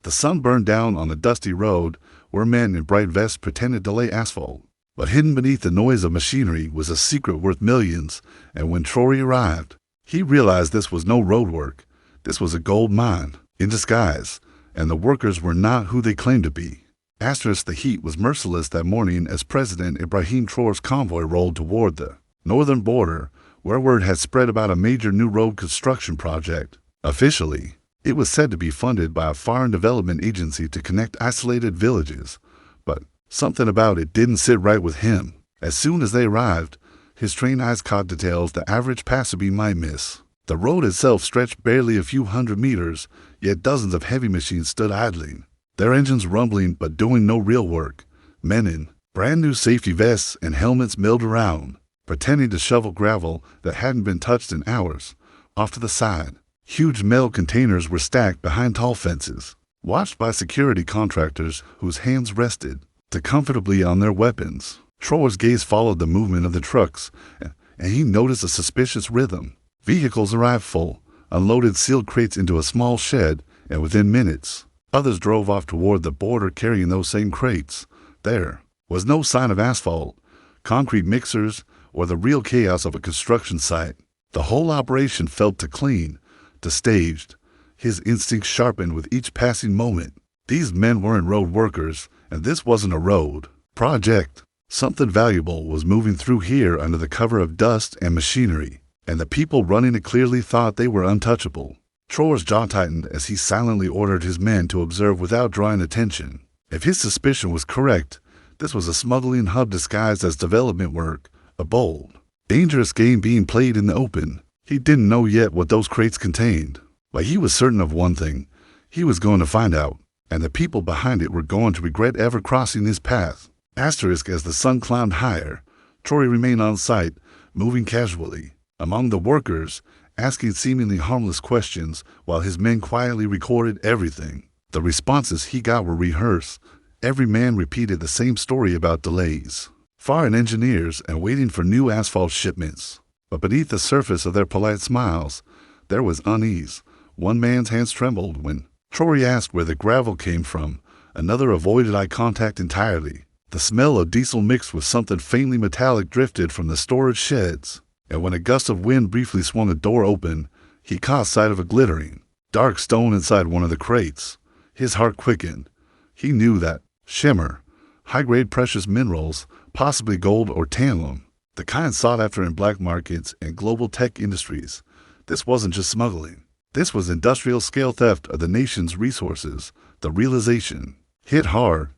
The sun burned down on a dusty road where men in bright vests pretended to lay asphalt. But hidden beneath the noise of machinery was a secret worth millions, and when Traore arrived, he realized this was no road work. This was a gold mine, in disguise, and the workers were not who they claimed to be. The heat was merciless that morning as President Ibrahim Traoré's convoy rolled toward the northern border, where word had spread about a major new road construction project. Officially, it was said to be funded by a foreign development agency to connect isolated villages, but something about it didn't sit right with him. As soon as they arrived, his trained eyes caught details the average passerby might miss. The road itself stretched barely a few hundred meters, yet dozens of heavy machines stood idling, their engines rumbling but doing no real work. Men in brand new safety vests and helmets milled around, pretending to shovel gravel that hadn't been touched in hours. Off to the side, huge metal containers were stacked behind tall fences, watched by security contractors whose hands rested comfortably on their weapons. Traoré's gaze followed the movement of the trucks, and he noticed a suspicious rhythm. Vehicles arrived full, unloaded sealed crates into a small shed, and within minutes, others drove off toward the border carrying those same crates. There was no sign of asphalt, concrete mixers, or the real chaos of a construction site. The whole operation felt too clean, too staged. His instincts sharpened with each passing moment. These men weren't road workers, and this wasn't a road project. Something valuable was moving through here under the cover of dust and machinery, and the people running it clearly thought they were untouchable. Traoré's jaw tightened as he silently ordered his men to observe without drawing attention. If his suspicion was correct, this was a smuggling hub disguised as development work, a bold, dangerous game being played in the open. He didn't know yet what those crates contained, but he was certain of one thing: he was going to find out, and the people behind it were going to regret ever crossing his path. As the sun climbed higher, Traoré remained on site, moving casually among the workers, asking seemingly harmless questions while his men quietly recorded everything. The responses he got were rehearsed. Every man repeated the same story about delays, foreign engineers, and waiting for new asphalt shipments. But beneath the surface of their polite smiles, there was unease. One man's hands trembled when Traoré asked where the gravel came from. Another avoided eye contact entirely. The smell of diesel mixed with something faintly metallic drifted from the storage sheds, and when a gust of wind briefly swung a door open, he caught sight of a glittering, dark stone inside one of the crates. His heart quickened. He knew that shimmer, high-grade precious minerals, possibly gold or tantalum, the kind sought after in black markets and global tech industries. This wasn't just smuggling. This was industrial-scale theft of the nation's resources. The realization hit hard.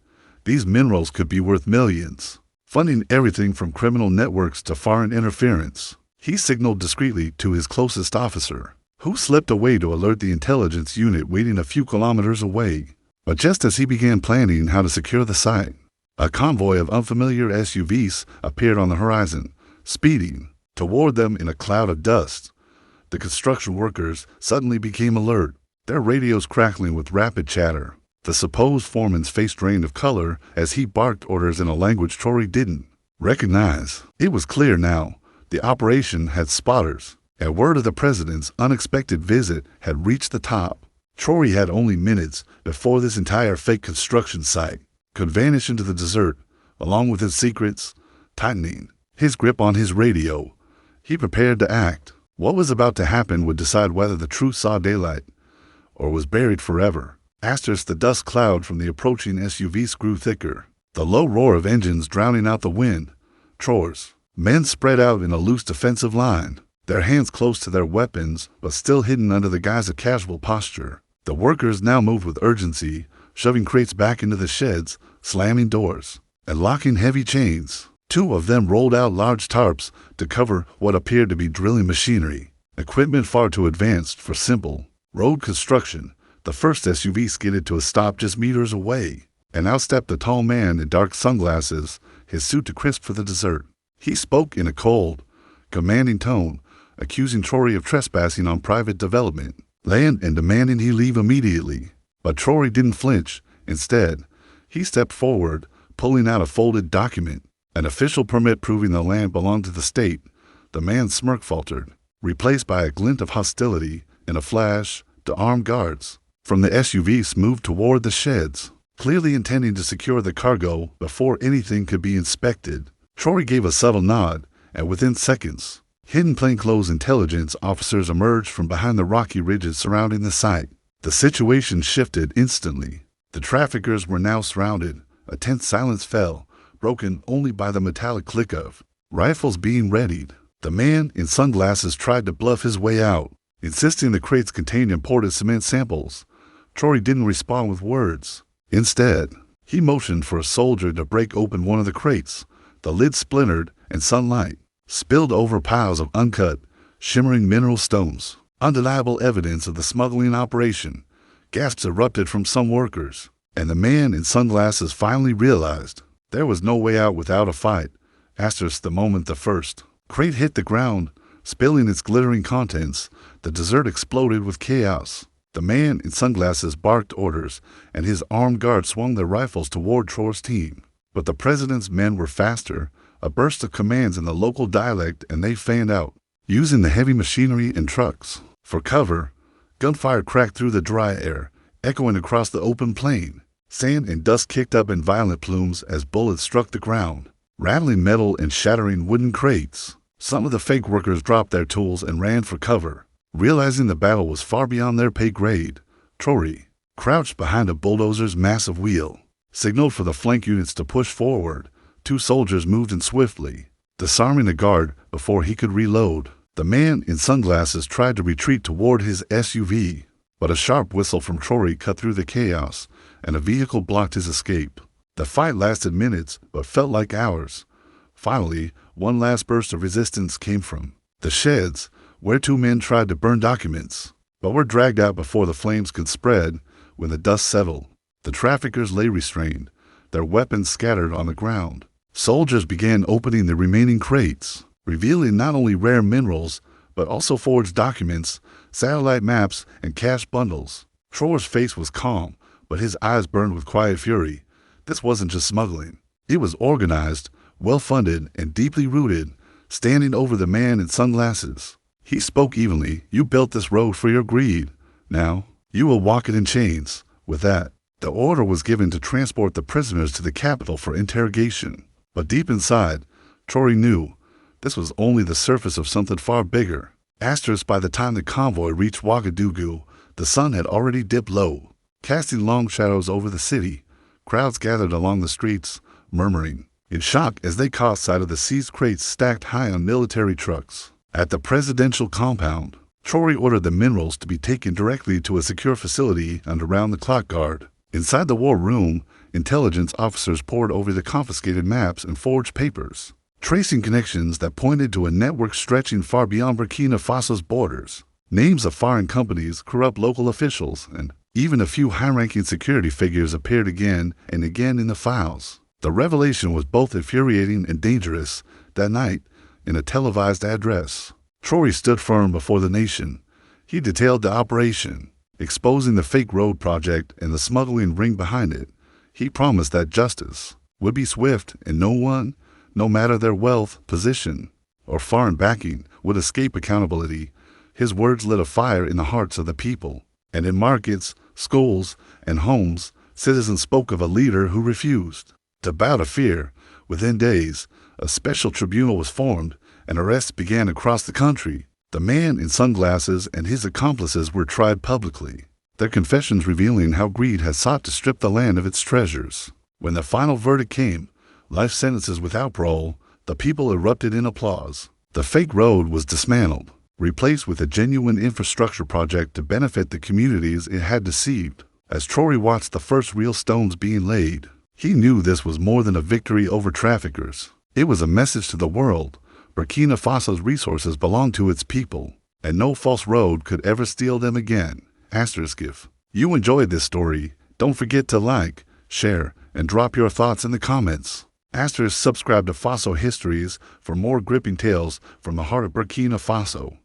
These minerals could be worth millions, funding everything from criminal networks to foreign interference. He signaled discreetly to his closest officer, who slipped away to alert the intelligence unit waiting a few kilometers away. But just as he began planning how to secure the site, a convoy of unfamiliar SUVs appeared on the horizon, speeding toward them in a cloud of dust. The construction workers suddenly became alert, their radios crackling with rapid chatter. The supposed foreman's face drained of color as he barked orders in a language Traoré didn't recognize. It was clear now. The operation had spotters, and word of the president's unexpected visit had reached the top. Traoré had only minutes before this entire fake construction site could vanish into the desert, along with his secrets. Tightening his grip on his radio, he prepared to act. What was about to happen would decide whether the truth saw daylight or was buried forever. The dust cloud from the approaching SUVs grew thicker, the low roar of engines drowning out the wind. Traoré's men spread out in a loose defensive line, their hands close to their weapons but still hidden under the guise of casual posture. The workers now moved with urgency, shoving crates back into the sheds, slamming doors, and locking heavy chains. Two of them rolled out large tarps to cover what appeared to be drilling machinery, equipment far too advanced for simple road construction. The first SUV skidded to a stop just meters away, and out stepped a tall man in dark sunglasses, his suit too crisp for the desert. He spoke in a cold, commanding tone, accusing Traoré of trespassing on private development land and demanding he leave immediately. But Traoré didn't flinch. Instead, he stepped forward, pulling out a folded document, an official permit proving the land belonged to the state. The man's smirk faltered, replaced by a glint of hostility. In a flash, the armed guards from the SUVs moved toward the sheds, clearly intending to secure the cargo before anything could be inspected. Traore gave a subtle nod, and within seconds, hidden plainclothes intelligence officers emerged from behind the rocky ridges surrounding the site. The situation shifted instantly. The traffickers were now surrounded. A tense silence fell, broken only by the metallic click of rifles being readied. The man in sunglasses tried to bluff his way out, insisting the crates contained imported cement samples. Traore didn't respond with words. Instead, he motioned for a soldier to break open one of the crates. The lid splintered, and sunlight spilled over piles of uncut, shimmering mineral stones. Undeniable evidence of the smuggling operation. Gasps erupted from some workers, and the man in sunglasses finally realized there was no way out without a fight. The moment the first crate hit the ground, spilling its glittering contents, the desert exploded with chaos. The man in sunglasses barked orders, and his armed guards swung their rifles toward Traore's team. But the president's men were faster. A burst of commands in the local dialect, and they fanned out, using the heavy machinery and trucks. For cover, gunfire cracked through the dry air, echoing across the open plain. Sand and dust kicked up in violent plumes as bullets struck the ground, rattling metal and shattering wooden crates. Some of the fake workers dropped their tools and ran for cover. Realizing the battle was far beyond their pay grade, Traore, crouched behind a bulldozer's massive wheel, signaled for the flank units to push forward. 2 soldiers moved in swiftly, disarming the guard before he could reload. The man in sunglasses tried to retreat toward his SUV, but a sharp whistle from Traore cut through the chaos, and a vehicle blocked his escape. The fight lasted minutes, but felt like hours. Finally, one last burst of resistance came from the sheds, where 2 men tried to burn documents, but were dragged out before the flames could spread. When the dust settled, the traffickers lay restrained, their weapons scattered on the ground. Soldiers began opening the remaining crates, revealing not only rare minerals, but also forged documents, satellite maps, and cash bundles. Traore's face was calm, but his eyes burned with quiet fury. This wasn't just smuggling. It was organized, well-funded, and deeply rooted. Standing over the man in sunglasses, he spoke evenly. "You built this road for your greed. Now, you will walk it in chains." With that, the order was given to transport the prisoners to the capital for interrogation. But deep inside, Traore knew this was only the surface of something far bigger. By the time the convoy reached Ouagadougou, the sun had already dipped low, casting long shadows over the city. Crowds gathered along the streets, murmuring in shock as they caught sight of the seized crates stacked high on military trucks. At the presidential compound, Traore ordered the minerals to be taken directly to a secure facility under round-the-clock guard. Inside the war room, intelligence officers pored over the confiscated maps and forged papers, tracing connections that pointed to a network stretching far beyond Burkina Faso's borders. Names of foreign companies, corrupt local officials, and even a few high-ranking security figures appeared again and again in the files. The revelation was both infuriating and dangerous. That night, in a televised address, Traore stood firm before the nation. He detailed the operation, exposing the fake road project and the smuggling ring behind it. He promised that justice would be swift, and no one, no matter their wealth, position, or foreign backing, would escape accountability. His words lit a fire in the hearts of the people, and in markets, schools, and homes, citizens spoke of a leader who refused to bow to fear. Within days, a special tribunal was formed, and arrests began across the country. The man in sunglasses and his accomplices were tried publicly, their confessions revealing how greed had sought to strip the land of its treasures. When the final verdict came, life sentences without parole, the people erupted in applause. The fake road was dismantled, replaced with a genuine infrastructure project to benefit the communities it had deceived. As Traore watched the first real stones being laid, he knew this was more than a victory over traffickers. It was a message to the world. Burkina Faso's resources belong to its people, and no false road could ever steal them again. If you enjoyed this story, don't forget to like, share, and drop your thoughts in the comments. Subscribe to Faso Histories for more gripping tales from the heart of Burkina Faso.